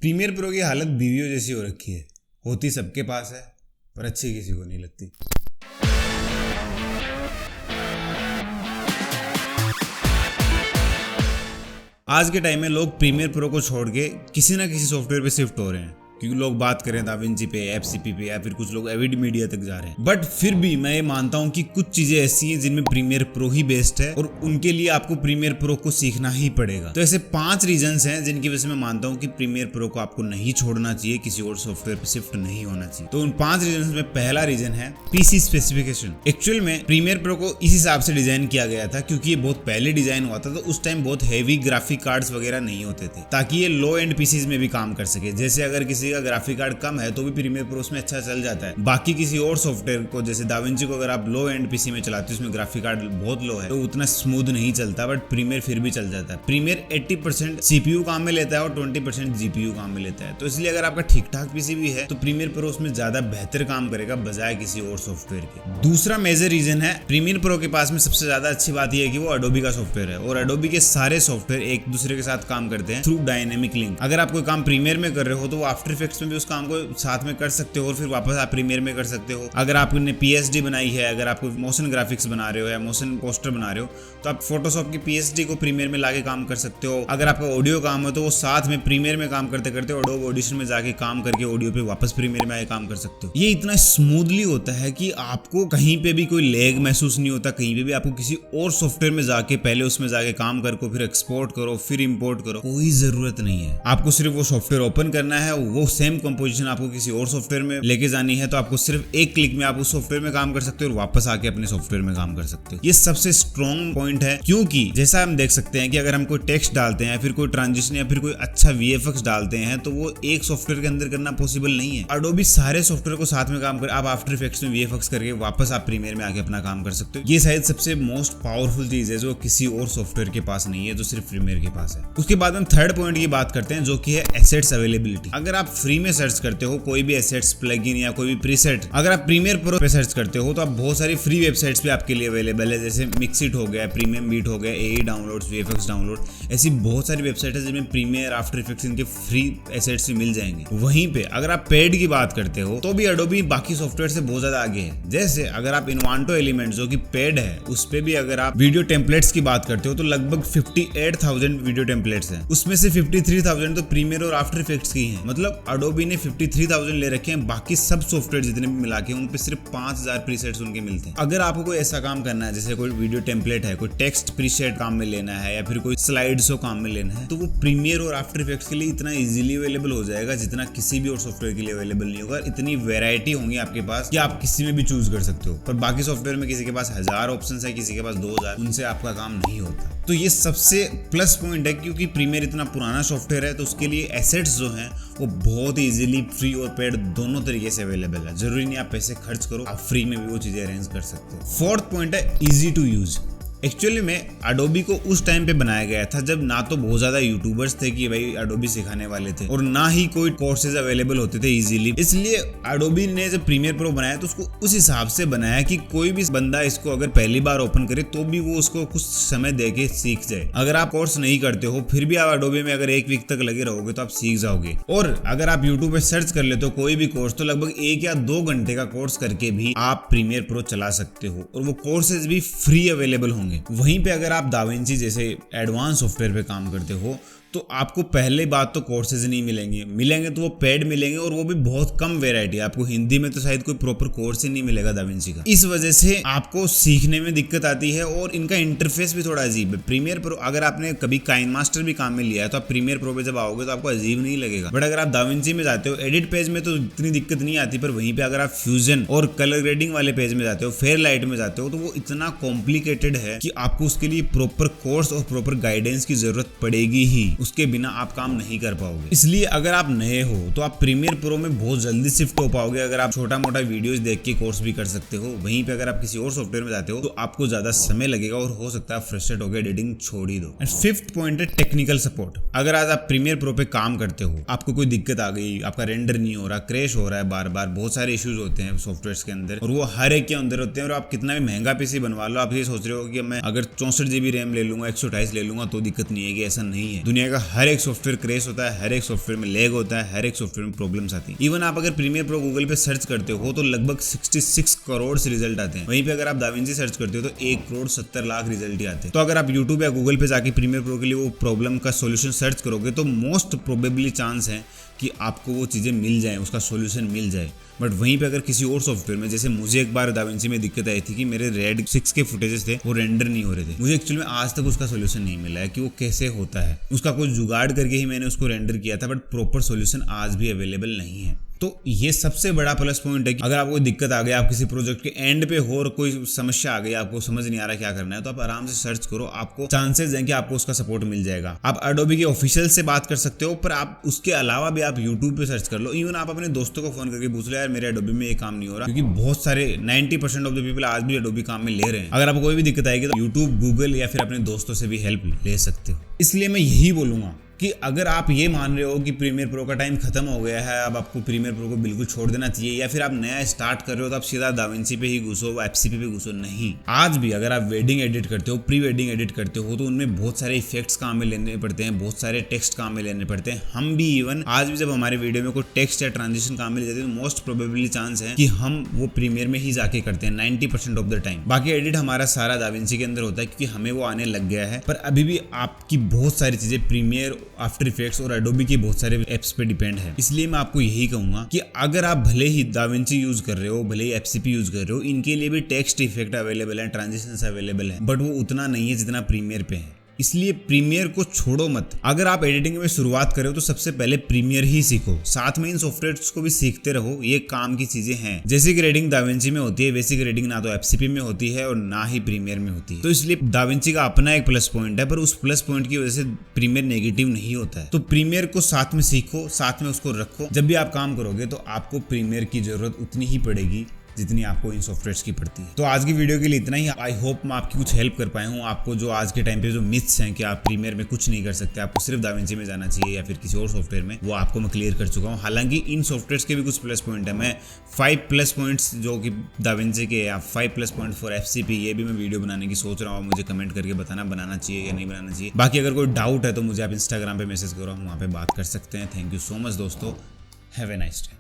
Premiere pro की हालत बीवियों जैसी हो रखी है। होती सबके पास है पर अच्छी किसी को नहीं लगती। आज के टाइम में लोग प्रीमियर प्रो को छोड़ के किसी ना किसी सॉफ्टवेयर पे शिफ्ट हो रहे हैं, क्योंकि लोग बात करें दाविंची पे, एफसीपी पे, या फिर कुछ लोग एविड मीडिया तक जा रहे हैं। बट फिर भी मैं ये मानता हूँ कि कुछ चीजें ऐसी हैं जिनमें प्रीमियर प्रो ही बेस्ट है और उनके लिए आपको प्रीमियर प्रो को सीखना ही पड़ेगा। तो ऐसे 5 रीजंस हैं जिनकी वजह से मैं मानता हूँ कि प्रीमियर प्रो को आपको नहीं छोड़ना चाहिए, किसी और सॉफ्टवेयर पे शिफ्ट नहीं होना चाहिए। तो उन 5 रीजन में पहला रीजन है पीसी स्पेसिफिकेशन। एक्चुअल में प्रीमियर प्रो को इस हिसाब से डिजाइन किया गया था क्योंकि ये बहुत पहले डिजाइन हुआ था, तो उस टाइम बहुत हैवी ग्राफिक कार्ड्स वगैरह नहीं होते थे, ताकि ये लो एंड पीसीज में भी काम कर सके। जैसे अगर किसी का ग्राफिक कार्ड है तो भी प्रीमियर प्रो उसमें अच्छा चल जाता है। बाकी किसी और सॉफ्टवेयर को, जैसे दाविंची को, अगर आप लो एंड पीसी में चलाते हो, उसमें ग्राफिक कार्ड बहुत लो है तो उतना स्मूथ नहीं चलता, बट प्रीमियर फिर भी चल जाता है। प्रीमियर 80% सीपीयू काम में लेता है और 20% जीपीयू काम में लेता है। तो इसलिए अगर आपका ठीक ठाक पीसी भी है तो प्रीमियर प्रो उसमें ज्यादा बेहतर काम करेगा बजाय किसी और सॉफ्टवेयर के। दूसरा मेजर रीजन है प्रीमियर प्रो के पास में सबसे ज्यादा अच्छी बात यह है कि वो एडोबी का सॉफ्टवेयर है और एडोबी के सारे सॉफ्टवेयर एक दूसरे के साथ काम करते हैं थ्रू डायनेमिक लिंक। अगर आप कोई काम प्रीमियर में कर रहे हो तो वो आफ्टर इफेक्ट्स में भी उस काम को साथ में कर सकते हो और फिर वापस आप प्रीमियर में कर सकते हो। अगर आपने पीएसडी बनाई है, अगर आप मोशन ग्राफिक्स बना रहे हो या मोशन पोस्टर बना रहे हो तो आप फोटोशॉप की पीएसडी को प्रीमियर में लाके काम कर सकते हो। अगर आपका ऑडियो काम है तो वो साथ में प्रीमियर में काम करते करते एडोब ऑडिशन में जाके काम करके ऑडियो पे वापस प्रीमियर में आके काम कर सकते हो। ये इतना स्मूथली होता है कि आपको कहीं पे भी कोई लैग महसूस नहीं होता। कहीं पे भी आपको किसी और सॉफ्टवेयर में जाके पहले उसमें जाके काम करो, फिर एक्सपोर्ट करो, फिर इंपोर्ट करो, कोई जरूरत नहीं है। आपको सिर्फ वो सॉफ्टवेयर ओपन करना है, वो सेम कंपोजिशन आपको किसी और सॉफ्टवेयर में लेके जानी है तो आपको सिर्फ एक क्लिक में आप उस सॉफ्टवेयर में काम कर सकते हो और वापस आके अपने सॉफ्टवेयर में काम कर सकते हो। ये सबसे स्ट्रॉन्ग पॉइंट है, क्योंकि जैसा हम देख सकते हैं कि अगर हम कोई टेक्स्ट डालते हैं, फिर कोई ट्रांजिशन या फिर कोई अच्छा वीएफएक्स डालते हैं तो वो एक सॉफ्टवेयर के अंदर करना पॉसिबल नहीं है। एडोबी सारे सॉफ्टवेयर को साथ में काम कर आप आफ्टर इफेक्ट्स में वीएफएक्स करके वापस आप प्रीमियर में आके अपना काम कर सकते हो। ये शायद सबसे मोस्ट पावरफुल चीज है जो किसी और सॉफ्टवेयर के पास नहीं है, जो सिर्फ प्रीमियर के पास है। उसके बाद हम थर्ड पॉइंट की बात करते हैं जो कि है एसेट्स अवेलेबिलिटी। अगर आप फ्री में सर्च करते हो कोई भी एसेट्स, प्लगइन या कोई भी प्रीसेट, अगर आप प्रीमियर प्रो पे सर्च करते हो तो आप बहुत सारी फ्री वेबसाइट्स पे आपके लिए अवेलेबल है, जैसे मिक्सिट हो गया, प्रीमियम बीट हो गया, एई डाउनलोड्स, वीएफएक्स डाउनलोड, ऐसी बहुत सारी वेबसाइट है जिनमें प्रीमियर, आफ्टर इफेक्ट्स, इनके फ्री एसेट्स भी मिल जाएंगे। वहीं पे अगर आप पेड की बात करते हो तो भी एडोबी बाकी सॉफ्टवेयर से बहुत ज्यादा आगे है। जैसे अगर आप इन्वांटो एलिमेंट्स जो कि पेड है उस पे भी अगर आप वीडियो टेम्पलेट्स की बात करते हो तो लगभग 58,000 वीडियो टेम्पलेट्स हैं, उसमें से 53,000 तो प्रीमियर और आफ्टर इफेक्ट्स की हैं। मतलब एडोबी ने 53,000 ले रखे हैं, बाकी सब सॉफ्टवेयर जितने भी मिला के उन पे सिर्फ 5,000 प्रीसेट्स उनके मिलते हैं। अगर आपको कोई ऐसा काम करना है, जैसे कोई वीडियो टेम्पलेट है, कोई टेक्स्ट प्रीसेट काम में लेना है या फिर कोई स्लाइड शो काम में लेना है, तो वो प्रीमियर और आफ्टर इफेक्ट्स के लिए इतना इजीली अवेलेबल हो जाएगा जितना किसी भी और सॉफ्टवेयर के लिए अवेलेबल नहीं होगा। इतनी वैरायटी होंगी आपके पास कि आप किसी में भी चूज कर सकते हो। पर बाकी सॉफ्टवेयर में किसी के पास 1000 ऑप्शन है, किसी के पास 2000, उनसे आपका काम नहीं होता। तो ये सबसे प्लस पॉइंट है, क्योंकि प्रीमियर इतना पुराना सॉफ्टवेयर है तो उसके लिए एसेट्स जो हैं वो बहुत इजीली फ्री और पेड दोनों तरीके से अवेलेबल है। जरूरी नहीं आप पैसे खर्च करो, आप फ्री में भी वो चीजें अरेंज कर सकते हो। फोर्थ पॉइंट है इजी टू यूज। एक्चुअली में एडोबी को उस टाइम पे बनाया गया था जब ना तो बहुत ज्यादा यूट्यूबर्स थे कि भाई एडोबी सिखाने वाले थे और ना ही कोई कोर्सेज अवेलेबल होते थे इजीली। इसलिए एडोबी ने जब प्रीमियर प्रो बनाया तो उसको उस हिसाब से बनाया कि कोई भी बंदा इसको अगर पहली बार ओपन करे तो भी वो उसको कुछ समय देके सीख जाए। अगर आप कोर्स नहीं करते हो फिर भी आप एडोबी में अगर 1 वीक तक लगे रहोगे तो आप सीख जाओगे। और अगर आप यूट्यूब पे सर्च कर लेते हो कोई भी कोर्स तो लगभग 1 या 2 घंटे का कोर्स करके भी आप प्रीमियर प्रो चला सकते हो और वो कोर्सेज भी फ्री अवेलेबल होंगे। वहीं पे अगर आप दाविंची जैसे एडवांस सॉफ्टवेयर पे काम करते हो तो आपको पहले बात तो कोर्सेज नहीं मिलेंगे तो वो पेड मिलेंगे और वो भी बहुत कम वैरायटी। आपको हिंदी में तो शायद कोई प्रॉपर कोर्स ही नहीं मिलेगा दाविंची का। इस वजह से आपको सीखने में दिक्कत आती है और इनका इंटरफेस भी थोड़ा अजीब है। प्रीमियर प्रो अगर आपने कभी काइनमास्टर भी काम में लिया है तो आप प्रीमियर प्रो पे जब आओगे तो आपको अजीब नहीं लगेगा, बट अगर आप दाविंची में जाते हो एडिट पेज में तो इतनी दिक्कत नहीं आती। पर वहीं पे अगर आप फ्यूजन और कलर ग्रेडिंग वाले पेज में जाते हो, फेयर लाइट में जाते हो, तो वो इतना कॉम्प्लिकेटेड है कि आपको उसके लिए प्रॉपर कोर्स और प्रॉपर गाइडेंस की जरूरत पड़ेगी ही, उसके बिना आप काम नहीं कर पाओगे। इसलिए अगर आप नए हो तो आप प्रीमियर प्रो में बहुत जल्दी शिफ्ट हो पाओगे अगर आप छोटा मोटा वीडियोस देख के कोर्स भी कर सकते हो। वहीं पे अगर आप किसी और सॉफ्टवेयर में जाते हो तो आपको ज्यादा समय लगेगा और हो सकता है फ्रस्ट्रेट होकर एडिटिंग छोड़ ही दो। एंड फिफ्थ पॉइंट है टेक्निकल सपोर्ट। अगर आज आप प्रीमियर प्रो पे काम करते हो, आपको कोई दिक्कत आ गई, आपका रेंडर नहीं हो रहा, क्रैश हो रहा है बार बार, बहुत सारे इश्यूज होते हैं सॉफ्टवेयर के अंदर और वो हर एक के अंदर होते हैं और आप कितना भी महंगा पीसी बनवा लो, आप ये सोच रहे हो कि मैं अगर 64 GB रैम ले लूंगा, 128 ले लूंगा तो दिक्कत नहीं है, कि ऐसा नहीं है। दुनिया का हर एक सॉफ्टवेयर क्रैश होता है, हर एक सॉफ्टवेयर में लैग होता है, हर एक सॉफ्टवेयर में प्रॉब्लम्स आती है। इवन आप अगर प्रीमियर प्रो गूगल पे सर्च करते हो तो लगभग 66 करोड़ से रिजल्ट आते हैं। वहीं पे अगर आप दाविंची सर्च करते हो तो 1 करोड़ 70 लाख रिजल्ट ही आते हैं। तो अगर आप यूट्यूब या गूगल पे जाके प्रीमियर प्रो के लिए वो प्रॉब्लम का सोल्यूशन सर्च करोगे तो मोस्ट प्रोबेबली चांस है कि आपको वो चीज़ें मिल जाए, उसका सोल्यूशन मिल जाए। बट वहीं पे अगर किसी और सॉफ्टवेयर में, जैसे मुझे एक बार दाविंची में दिक्कत आई थी कि मेरे रेड 6 के फुटेजेस थे वो रेंडर नहीं हो रहे थे। मुझे एक्चुअली में आज तक उसका सोल्यूशन नहीं मिला है कि वो कैसे होता है। उसका कुछ जुगाड़ करके ही मैंने उसको रेंडर किया था, बट प्रॉपर सोल्यूशन आज भी अवेलेबल नहीं है। तो ये सबसे बड़ा प्लस पॉइंट है कि अगर आपको कोई दिक्कत आ गई, आप किसी प्रोजेक्ट के एंड पे हो और कोई समस्या आ गई, आपको समझ नहीं आ रहा क्या करना है, तो आप आराम से सर्च करो, आपको चांसेस हैं कि आपको उसका सपोर्ट मिल जाएगा। आप एडोबी के ऑफिशियल से बात कर सकते हो, पर आप उसके अलावा भी आप यूट्यूब पे सर्च कर लो। इवन आप अपने दोस्तों को फोन करके पूछ लो, यार मेरे एडोबी में ये काम नहीं हो रहा, क्योंकि बहुत सारे 90% ऑफ द पीपल आज भी एडोबी काम में ले रहे हैं। अगर आपको कोई भी दिक्कत आएगी तो यूट्यूब, गूगल या फिर अपने दोस्तों से भी हेल्प ले सकते हो। इसलिए मैं यही बोलूंगा कि अगर आप ये मान रहे हो कि प्रीमियर प्रो का टाइम खत्म हो गया है, अब आपको प्रीमियर प्रो को बिल्कुल छोड़ देना चाहिए, या फिर आप नया स्टार्ट कर रहे हो तो आप सीधा दाविंची पे ही घुसो, एफसीपी पे घुसो, नहीं। आज भी अगर आप वेडिंग एडिट करते हो, प्री वेडिंग एडिट करते हो, तो उनमें बहुत सारे इफेक्ट्स काम में लेने पड़ते हैं, बहुत सारे टेक्स्ट काम में लेने पड़ते हैं। हम भी इवन आज भी जब हमारे वीडियो में कोई टेक्स्ट या ट्रांजिशन काम में ले जाते हैं तो मोस्ट प्रोबेबली चांस है कि हम वो प्रीमियर में ही जाके करते हैं 90% ऑफ द टाइम। बाकी एडिट हमारा सारा दाविंची के अंदर होता है, क्योंकि हमें वो आने लग गया है। पर अभी भी आपकी बहुत सारी चीजें प्रीमियर, आफ्टर इफेक्ट्स और एडोबी के बहुत सारे एप्स पे डिपेंड है। इसलिए मैं आपको यही कहूंगा कि अगर आप भले ही दाविंची यूज कर रहे हो, भले ही एफसीपी यूज कर रहे हो, इनके लिए भी टेक्स्ट इफेक्ट अवेलेबल है, ट्रांजिशंस अवेलेबल है, बट वो उतना नहीं है जितना प्रीमियर पे है। इसलिए प्रीमियर को छोड़ो मत। अगर आप एडिटिंग में शुरुआत करो तो सबसे पहले प्रीमियर ही सीखो, साथ में इन सॉफ्टवेयर्स को भी सीखते रहो। ये काम की चीजें हैं। जैसी कि रेडिंग दाविंची में होती है, वैसी की रेडिंग ना तो एफसीपी में होती है और ना ही प्रीमियर में होती है। तो इसलिए दाविंची का अपना एक प्लस पॉइंट है, पर उस प्लस पॉइंट की वजह से प्रीमियर नेगेटिव नहीं होता है। तो प्रीमियर को साथ में सीखो, साथ में उसको रखो। जब भी आप काम करोगे तो आपको प्रीमियर की जरूरत उतनी ही पड़ेगी जितनी आपको इन सॉफ्टवेयर्स की पड़ती है। तो आज की वीडियो के लिए इतना ही। आई होप मैं आपकी कुछ हेल्प कर पाया हूँ। आपको जो आज के टाइम पे जो मिथ्स हैं कि आप प्रीमियर में कुछ नहीं कर सकते, आपको सिर्फ दाविंची में जाना चाहिए या फिर किसी और सॉफ्टवेयर में, वो आपको मैं क्लियर कर चुका हूँ। हालांकि इन सॉफ्टवेयर्स के भी कुछ प्लस पॉइंट है। मैं 5 प्लस पॉइंट्स जो कि दाविंची के या 5 प्लस पॉइंट फॉर एफसीपी, ये भी मैं वीडियो बनाने की सोच रहा हूँ। मुझे कमेंट करके बताना बनाना चाहिए या नहीं बनाना चाहिए। बाकी अगर कोई डाउट है तो मुझे आप इंस्टाग्राम पे मैसेज करो, हम वहाँ पे बात कर सकते हैं। थैंक यू सो मच दोस्तों। Have a nice day.